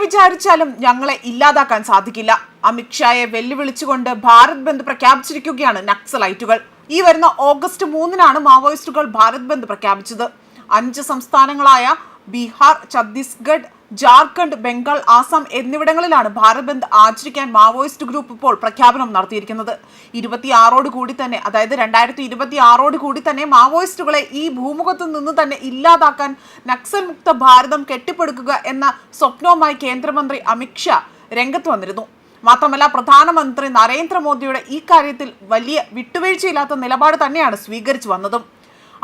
വിചാരിച്ചാലും ഞങ്ങളെ ഇല്ലാതാക്കാൻ സാധിക്കില്ല. അമിത്ഷായെ വെല്ലുവിളിച്ചുകൊണ്ട് ഭാരത് ബന്ദ് പ്രഖ്യാപിച്ചിരിക്കുകയാണ് നക്സലൈറ്റുകൾ. ഈ വരുന്ന ഓഗസ്റ്റ് 3-നാണ് മാവോയിസ്റ്റുകൾ ഭാരത് ബന്ദ് പ്രഖ്യാപിച്ചത്. 5 സംസ്ഥാനങ്ങളായ ബീഹാർ, ഛത്തീസ്ഗഡ്, ജാർഖണ്ഡ്, ബംഗാൾ, ആസാം എന്നിവിടങ്ങളിലാണ് ഭാരത് ബന്ദ് ആചരിക്കാൻ മാവോയിസ്റ്റ് ഗ്രൂപ്പ് ഇപ്പോൾ പ്രഖ്യാപനം നടത്തിയിരിക്കുന്നത്. 26 കൂടി തന്നെ, അതായത് 2026 കൂടി തന്നെ മാവോയിസ്റ്റുകളെ ഈ ഭൂമുഖത്തു നിന്ന് തന്നെ ഇല്ലാതാക്കാൻ നക്സൽ മുക്ത ഭാരതം കെട്ടിപ്പടുക്കുക എന്ന സ്വപ്നവുമായി കേന്ദ്രമന്ത്രി അമിത്ഷാ രംഗത്ത് വന്നിരുന്നു. മാത്രമല്ല, പ്രധാനമന്ത്രി നരേന്ദ്രമോദിയുടെ ഈ കാര്യത്തിൽ വലിയ വിട്ടുവീഴ്ചയില്ലാത്ത നിലപാട് തന്നെയാണ് സ്വീകരിച്ചു വന്നതും.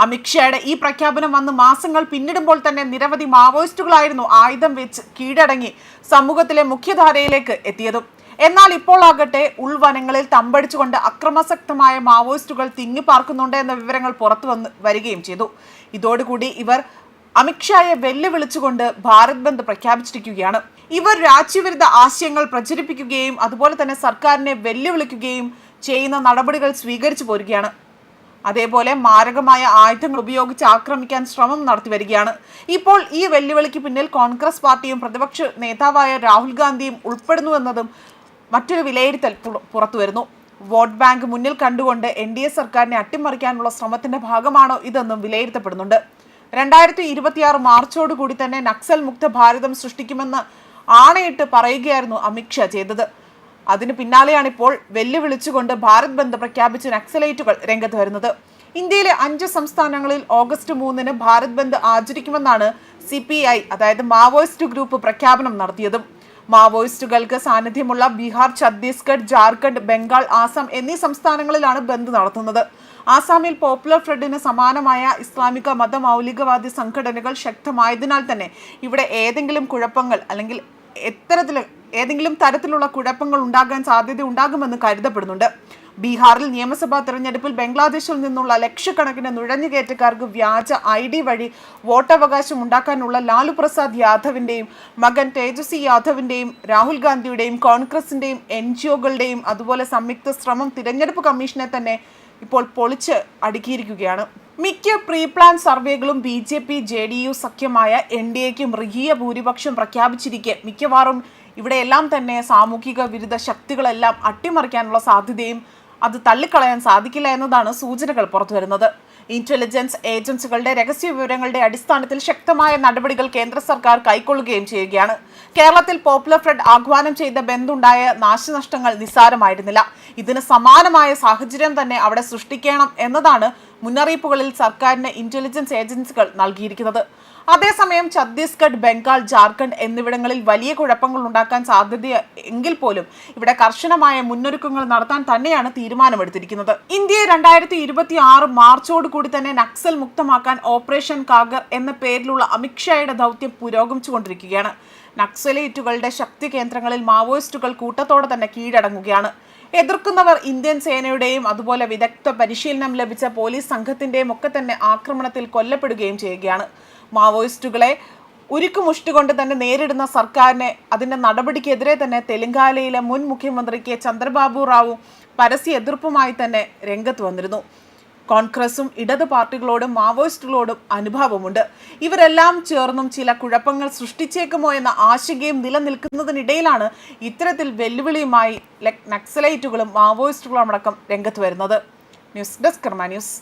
അമിത്ഷായുടെ ഈ പ്രഖ്യാപനം വന്ന് മാസങ്ങൾ പിന്നിടുമ്പോൾ തന്നെ നിരവധി മാവോയിസ്റ്റുകളായിരുന്നു ആയുധം വെച്ച് കീഴടങ്ങി സമൂഹത്തിലെ മുഖ്യധാരയിലേക്ക് എത്തിയതും. എന്നാൽ ഇപ്പോൾ ആകട്ടെ ഉൾവനങ്ങളിൽ തമ്പടിച്ചുകൊണ്ട് അക്രമാസക്തമായ മാവോയിസ്റ്റുകൾ തിങ്ങിപ്പാർക്കുന്നുണ്ട് എന്ന വിവരങ്ങൾ പുറത്തു വരികയും ചെയ്തു. ഇതോടുകൂടി ഇവർ അമിത്ഷായെ വെല്ലുവിളിച്ചുകൊണ്ട് ഭാരത് ബന്ദ് പ്രഖ്യാപിച്ചിരിക്കുകയാണ്. ഇവർ രാജ്യവിരുദ്ധ ആശയങ്ങൾ പ്രചരിപ്പിക്കുകയും അതുപോലെ തന്നെ സർക്കാരിനെ വെല്ലുവിളിക്കുകയും ചെയ്യുന്ന നടപടികൾ സ്വീകരിച്ചു പോരുകയാണ്. അതേപോലെ മാരകമായ ആയുധങ്ങൾ ഉപയോഗിച്ച് ആക്രമിക്കാൻ ശ്രമം നടത്തി വരികയാണ്. ഇപ്പോൾ ഈ വെല്ലുവിളിക്ക് പിന്നിൽ കോൺഗ്രസ് പാർട്ടിയും പ്രതിപക്ഷ നേതാവായ രാഹുൽ ഗാന്ധിയും ഉൾപ്പെടുന്നുവെന്നതും മറ്റൊരു വിലയിരുത്തൽ പുറത്തു വരുന്നു. വോട്ട് ബാങ്ക് മുന്നിൽ കണ്ടുകൊണ്ട് NDA സർക്കാരിനെ അട്ടിമറിക്കാനുള്ള ശ്രമത്തിന്റെ ഭാഗമാണോ ഇതെന്നും വിലയിരുത്തപ്പെടുന്നുണ്ട്. 2026 മാർച്ചോടുകൂടി തന്നെ നക്സൽ മുക്ത ഭാരതം സൃഷ്ടിക്കുമെന്ന് ആണയിട്ട് പറയുകയായിരുന്നു അമിത്ഷാ ചെയ്തത്. അതിന് പിന്നാലെയാണ് ഇപ്പോൾ വെല്ലുവിളിച്ചുകൊണ്ട് ഭാരത് ബന്ദ് പ്രഖ്യാപിച്ച നക്സലൈറ്റുകൾ രംഗത്ത് വരുന്നത്. ഇന്ത്യയിലെ 5 സംസ്ഥാനങ്ങളിൽ ഓഗസ്റ്റ് 3-ന് ഭാരത് ബന്ദ് ആചരിക്കുമെന്നാണ് CPI, അതായത് മാവോയിസ്റ്റ് ഗ്രൂപ്പ് പ്രഖ്യാപനം നടത്തിയതും. മാവോയിസ്റ്റുകൾക്ക് സാന്നിധ്യമുള്ള ബീഹാർ, ഛത്തീസ്ഗഡ്, ജാർഖണ്ഡ്, ബംഗാൾ, ആസാം എന്നീ സംസ്ഥാനങ്ങളിലാണ് ബന്ദ് നടത്തുന്നത്. ആസാമിൽ പോപ്പുലർ ഫ്രണ്ടിന് സമാനമായ ഇസ്ലാമിക മതമൗലികവാദി സംഘടനകൾ ശക്തമായതിനാൽ തന്നെ ഇവിടെ ഏതെങ്കിലും കുഴപ്പങ്ങൾ അല്ലെങ്കിൽ ഏതെങ്കിലും തരത്തിലുള്ള കുഴപ്പങ്ങൾ ഉണ്ടാകാൻ സാധ്യത ഉണ്ടാകുമെന്ന് കരുതപ്പെടുന്നുണ്ട്. ബീഹാറിൽ നിയമസഭാ തെരഞ്ഞെടുപ്പിൽ ബംഗ്ലാദേശിൽ നിന്നുള്ള ലക്ഷക്കണക്കിന് നുഴഞ്ഞുകയറ്റക്കാർക്ക് വ്യാജ ID വഴി വോട്ടവകാശം ഉണ്ടാക്കാനുള്ള ലാലു പ്രസാദ് യാദവിന്റെയും മകൻ തേജസ്വി യാദവിന്റെയും രാഹുൽ ഗാന്ധിയുടെയും കോൺഗ്രസിന്റെയും NGOകളുടെയും അതുപോലെ സംയുക്ത ശ്രമം തിരഞ്ഞെടുപ്പ് കമ്മീഷനെ തന്നെ ഇപ്പോൾ പൊളിച്ച് അടുക്കിയിരിക്കുകയാണ്. മിക്ക പ്രീ പ്ലാൻ സർവേകളും BJP JDU സഖ്യമായ NDAക്ക് മൃഗീയ ഭൂരിപക്ഷം പ്രഖ്യാപിച്ചിരിക്കെ മിക്കവാറും ഇവിടെയെല്ലാം തന്നെ സാമൂഹിക വിരുദ്ധ ശക്തികളെല്ലാം അട്ടിമറിക്കാനുള്ള സാധ്യതയും അത് തള്ളിക്കളയാൻ സാധിക്കില്ല എന്നതാണ് സൂചനകൾ പുറത്തുവരുന്നത്. ഇന്റലിജൻസ് ഏജൻസികളുടെ രഹസ്യ വിവരങ്ങളുടെ അടിസ്ഥാനത്തിൽ ശക്തമായ നടപടികൾ കേന്ദ്ര സർക്കാർ കൈക്കൊള്ളുകയും ചെയ്യുകയാണ്. കേരളത്തിൽ പോപ്പുലർ ഫ്രണ്ട് ആഹ്വാനം ചെയ്ത ബന്ധുണ്ടായ നാശനഷ്ടങ്ങൾ നിസ്സാരമായിരുന്നില്ല. ഇതിന് സമാനമായ സാഹചര്യം തന്നെ അവിടെ സൃഷ്ടിക്കണം എന്നതാണ് മുന്നറിയിപ്പുകളിൽ സർക്കാരിന് ഇന്റലിജൻസ് ഏജൻസികൾ നൽകിയിരിക്കുന്നത്. അതേസമയം ഛത്തീസ്ഗഡ്, ബംഗാൾ, ജാർഖണ്ഡ് എന്നിവിടങ്ങളിൽ വലിയ കുഴപ്പങ്ങൾ ഉണ്ടാക്കാൻ സാധ്യത എങ്കിൽ പോലും ഇവിടെ കർശനമായ മുന്നൊരുക്കങ്ങൾ നടത്താൻ തന്നെയാണ് തീരുമാനമെടുത്തിരിക്കുന്നത്. ഇന്ത്യയെ 2026 മാർച്ചോട് കൂടി തന്നെ നക്സൽ മുക്തമാക്കാൻ ഓപ്പറേഷൻ കാഗർ എന്ന പേരിലുള്ള അമിത്ഷായുടെ ദൗത്യം പുരോഗമിച്ചുകൊണ്ടിരിക്കുകയാണ്. നക്സലേറ്റുകളുടെ ശക്തി കേന്ദ്രങ്ങളിൽ മാവോയിസ്റ്റുകൾ കൂട്ടത്തോടെ തന്നെ കീഴടങ്ങുകയാണ്. എതിർക്കുന്നവർ ഇന്ത്യൻ സേനയുടെയും അതുപോലെ വിദഗ്ധ പരിശീലനം ലഭിച്ച പോലീസ് സംഘത്തിന്റെയും ഒക്കെ തന്നെ ആക്രമണത്തിൽ കൊല്ലപ്പെടുകയും ചെയ്യുകയാണ്. മാവോയിസ്റ്റുകളെ ഉരുക്കുമുഷ്ടികൊണ്ട് തന്നെ നേരിടുന്ന സർക്കാരിനെ അതിന്റെ നടപടിക്കെതിരെ തന്നെ തെലങ്കാനയിലെ മുൻ മുഖ്യമന്ത്രി K. ചന്ദ്രബാബു റാവു പരസ്യ എതിർപ്പുമായി തന്നെ രംഗത്ത് വന്നിരുന്നു. കോൺഗ്രസും ഇടത് പാർട്ടികളോടും മാവോയിസ്റ്റുകളോടും അനുഭാവമുണ്ട്. ഇവരെല്ലാം ചേർന്നും ചില കുഴപ്പങ്ങൾ സൃഷ്ടിച്ചേക്കുമോ എന്ന ആശങ്കയും നിലനിൽക്കുന്നതിനിടയിലാണ് ഇത്തരത്തിൽ വെല്ലുവിളിയുമായി നക്സലൈറ്റുകളും മാവോയിസ്റ്റുകളും അടക്കം രംഗത്ത് വരുന്നത്. ന്യൂസ് ഡെസ്ക് കർമ്മ ന്യൂസ്.